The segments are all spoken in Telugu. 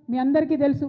మీ అందరికీ తెలుసు.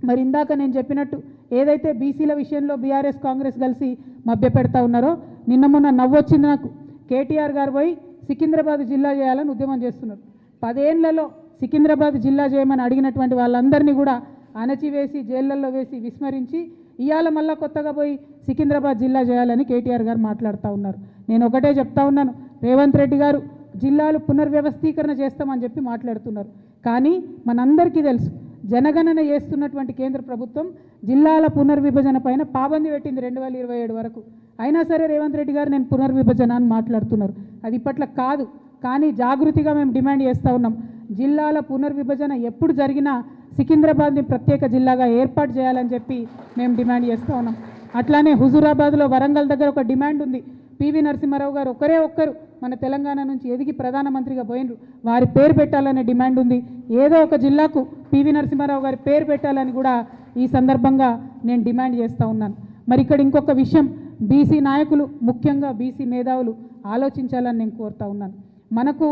మరి ఇందాక నేను చెప్పినట్టు ఏదైతే బీసీల విషయంలో బీఆర్ఎస్ కాంగ్రెస్ కలిసి మభ్యపెడతా ఉన్నారో, నిన్న మొన్న నవ్వొచ్చింది నాకు. కేటీఆర్ గారు పోయి సికింద్రాబాద్ జిల్లా చేయాలని ఉద్యమం చేస్తున్నారు. 10 ఏళ్లలో సికింద్రాబాద్ జిల్లా చేయమని అడిగినటువంటి వాళ్ళందరినీ కూడా అణచివేసి జైళ్ళల్లో వేసి విస్మరించి ఇవాళ మళ్ళా కొత్తగా పోయి సికింద్రాబాద్ జిల్లా చేయాలని కేటీఆర్ గారు మాట్లాడుతూ ఉన్నారు. నేను ఒకటే చెప్తా ఉన్నాను, రేవంత్ రెడ్డి గారు జిల్లాలు పునర్వ్యవస్థీకరణ చేస్తామని చెప్పి మాట్లాడుతున్నారు. కానీ మనందరికీ తెలుసు, జనగణన చేస్తున్నటువంటి కేంద్ర ప్రభుత్వం జిల్లాల పునర్విభజన పైన పాబంది పెట్టింది 2027 వరకు. అయినా సరే రేవంత్ రెడ్డి గారు నేను పునర్విభజన అని మాట్లాడుతున్నారు. అది ఇప్పట్లో కాదు. కానీ జాగృతిగా మేము డిమాండ్ చేస్తూ ఉన్నాం, జిల్లాల పునర్విభజన ఎప్పుడు జరిగినా సికింద్రాబాద్ని ప్రత్యేక జిల్లాగా ఏర్పాటు చేయాలని చెప్పి మేము డిమాండ్ చేస్తూ ఉన్నాం. అట్లానే హుజూరాబాద్లో వరంగల్ దగ్గర ఒక డిమాండ్ ఉంది. పివి నరసింహారావు గారు ఒక్కరు మన తెలంగాణ నుంచి ఎదిగి ప్రధానమంత్రిగా పోయినరు, వారి పేరు పెట్టాలనే డిమాండ్ ఉంది. ఏదో ఒక జిల్లాకు పివి నరసింహారావు గారి పేరు పెట్టాలని కూడా ఈ సందర్భంగా నేను డిమాండ్ చేస్తూ ఉన్నాను. మరి ఇక్కడ ఇంకొక విషయం, బీసీ నాయకులు ముఖ్యంగా బీసీ మేధావులు ఆలోచించాలని నేను కోరుతా ఉన్నాను. మనకు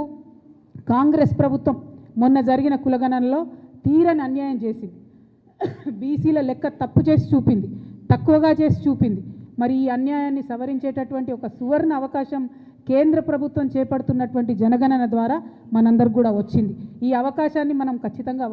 కాంగ్రెస్ ప్రభుత్వం మొన్న జరిగిన కులగణనలో తీరని అన్యాయం చేసింది. బీసీల లెక్క తప్పు చేసి చూపింది, తక్కువగా చేసి చూపింది. మరి ఈ అన్యాయాన్ని సవరించేటటువంటి ఒక సువర్ణ అవకాశం కేంద్ర ప్రభుత్వం చేపడుతున్నటువంటి జనగణన ద్వారా మనందరికి కూడా వచ్చింది. ఈ అవకాశాన్ని మనం ఖచ్చితంగా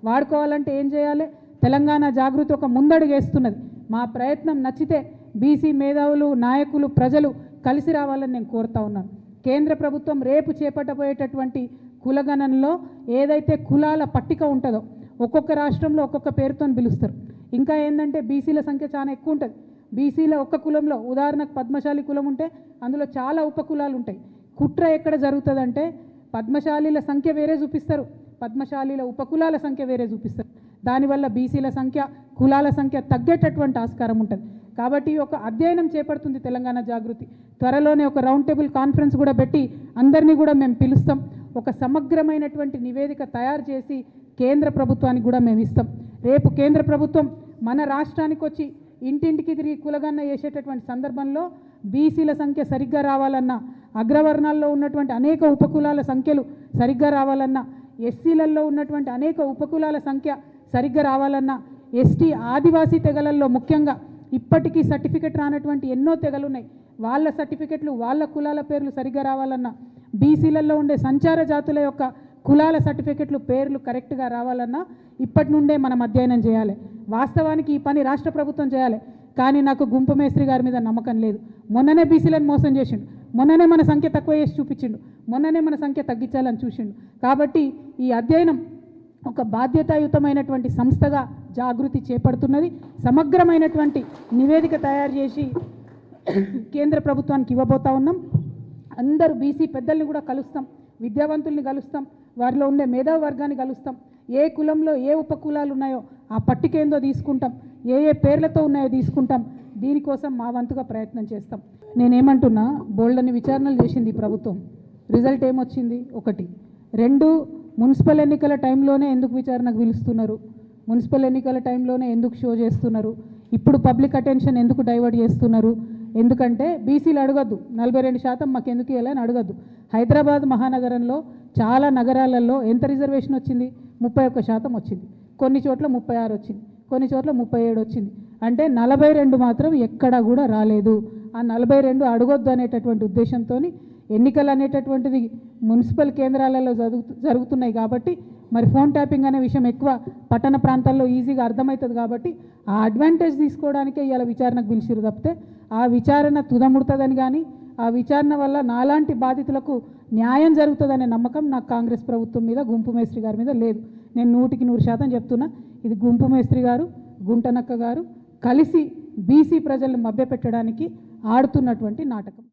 వాడుకోవాలంటే ఏం చేయాలి? తెలంగాణ జాగృతి ఒక ముందడుగు వేస్తున్నది. మా ప్రయత్నం నచ్చితే బీసీ మేధావులు, నాయకులు, ప్రజలు కలిసి రావాలని నేను కోరుతా ఉన్నాను. కేంద్ర ప్రభుత్వం రేపు చేపట్టబోయేటటువంటి కులగణనలో ఏదైతే కులాల పట్టిక ఉంటుందో ఒక్కొక్క రాష్ట్రంలో ఒక్కొక్క పేరుతో పిలుస్తారు. ఇంకా ఏంటంటే బీసీల సంఖ్య చాలా ఎక్కువ ఉంటుంది. బీసీల ఒక్క కులంలో ఉదాహరణకు పద్మశాలి కులం ఉంటే అందులో చాలా ఉపకులాలు ఉంటాయి. కుట్ర ఎక్కడ జరుగుతుందంటే పద్మశాలీల సంఖ్య వేరే చూపిస్తారు, పద్మశాలీల ఉపకులాల సంఖ్య వేరే చూపిస్తారు. దానివల్ల బీసీల సంఖ్య, కులాల సంఖ్య తగ్గేటటువంటి ఆస్కారం ఉంటుంది. కాబట్టి ఒక అధ్యయనం చేపడుతుంది తెలంగాణ జాగృతి. త్వరలోనే ఒక రౌండ్ టేబుల్ కాన్ఫరెన్స్ కూడా పెట్టి అందరినీ కూడా మేము పిలుస్తాం. ఒక సమగ్రమైనటువంటి నివేదిక తయారు చేసి కేంద్ర ప్రభుత్వానికి కూడా మేము ఇస్తాం. రేపు కేంద్ర ప్రభుత్వం మన రాష్ట్రానికి వచ్చి ఇంటింటికి తిరిగి కులగణన చేసేటటువంటి సందర్భంలో బీసీల సంఖ్య సరిగ్గా రావాలన్నా, అగ్రవర్ణాల్లో ఉన్నటువంటి అనేక ఉపకులాల సంఖ్యలు సరిగ్గా రావాలన్నా, ఎస్సీలలో ఉన్నటువంటి అనేక ఉపకులాల సంఖ్య సరిగ్గా రావాలన్నా, ఎస్టీ ఆదివాసీ తెగలల్లో ముఖ్యంగా ఇప్పటికీ సర్టిఫికెట్ రానటువంటి ఎన్నో తెగలు ఉన్నాయి, వాళ్ళ సర్టిఫికెట్లు వాళ్ళ కులాల పేర్లు సరిగ్గా రావాలన్నా, బీసీలలో ఉండే సంచార జాతుల యొక్క కులాల సర్టిఫికెట్లు పేర్లు కరెక్ట్గా రావాలన్నా ఇప్పటి నుండే మనం అధ్యయనం చేయాలి. వాస్తవానికి ఈ పని రాష్ట్ర ప్రభుత్వం చేయాలి. కానీ నాకు గుంపు మేస్త్రి గారి మీద నమ్మకం లేదు. మొన్ననే బీసీలను మోసం చేసిండు, మొన్ననే మన సంఖ్య తక్కువ చేసి చూపించిండు, మొన్ననే మన సంఖ్య తగ్గించాలని చూసిండు. కాబట్టి ఈ అధ్యయనం ఒక బాధ్యతాయుతమైనటువంటి సంస్థగా జాగృతి చేపడుతున్నది. సమగ్రమైనటువంటి నివేదిక తయారు చేసి కేంద్ర ప్రభుత్వానికి ఇవ్వబోతా ఉన్నాం. అందరూ బీసీ పెద్దల్ని కూడా కలుస్తాం, విద్యావంతుల్ని కలుస్తాం, వారిలో ఉండే మేధావి వర్గాన్ని కలుస్తాం. ఏ కులంలో ఏ ఉపకులాలు ఉన్నాయో ఆ పట్టిక ఏందో తీసుకుంటాం, ఏ పేర్లతో ఉన్నాయో తీసుకుంటాం. దీనికోసం మా వంతుగా ప్రయత్నం చేస్తాం. నేనేమంటున్నా, బోల్డని విచారణలు చేసింది ఈ ప్రభుత్వం, రిజల్ట్ ఏమొచ్చింది? 1. 2, మున్సిపల్ ఎన్నికల టైంలోనే ఎందుకు విచారణకు పిలుస్తున్నారు? మున్సిపల్ ఎన్నికల టైంలోనే ఎందుకు షో చేస్తున్నారు? ఇప్పుడు పబ్లిక్ అటెన్షన్ ఎందుకు డైవర్ట్ చేస్తున్నారు? ఎందుకంటే బీసీలు అడగద్దు, 42% మాకు ఎందుకు ఇవ్వాలని అడగద్దు. హైదరాబాద్ మహానగరంలో చాలా నగరాలలో ఎంత రిజర్వేషన్ వచ్చింది? 31% వచ్చింది. కొన్ని చోట్ల 36 వచ్చింది, కొన్ని చోట్ల 37 వచ్చింది. అంటే 42 మాత్రం ఎక్కడా కూడా రాలేదు. ఆ 42 అడగొద్దు అనేటటువంటి ఉద్దేశంతో ఎన్నికలు అనేటటువంటిది మున్సిపల్ కేంద్రాలలో జరుగుతున్నాయి కాబట్టి మరి ఫోన్ ట్యాపింగ్ అనే విషయం ఎక్కువ పట్టణ ప్రాంతాల్లో ఈజీగా అర్థమవుతుంది కాబట్టి ఆ అడ్వాంటేజ్ తీసుకోవడానికే ఇవాళ విచారణకు పిలిచిరు తప్పితే ఆ విచారణ తుదముడుతుందని కానీ ఆ విచారణ వల్ల నాలాంటి బాధితులకు న్యాయం జరుగుతుందనే నమ్మకం నాకు కాంగ్రెస్ ప్రభుత్వం మీద, గుంపు మేస్త్రి గారి మీద లేదు. నేను 100% చెప్తున్నా, ఇది గుంపు మేస్త్రి గారు, గుంటనక్క గారు కలిసి బీసీ ప్రజలను మభ్యపెట్టడానికి ఆడుతున్నటువంటి నాటకం.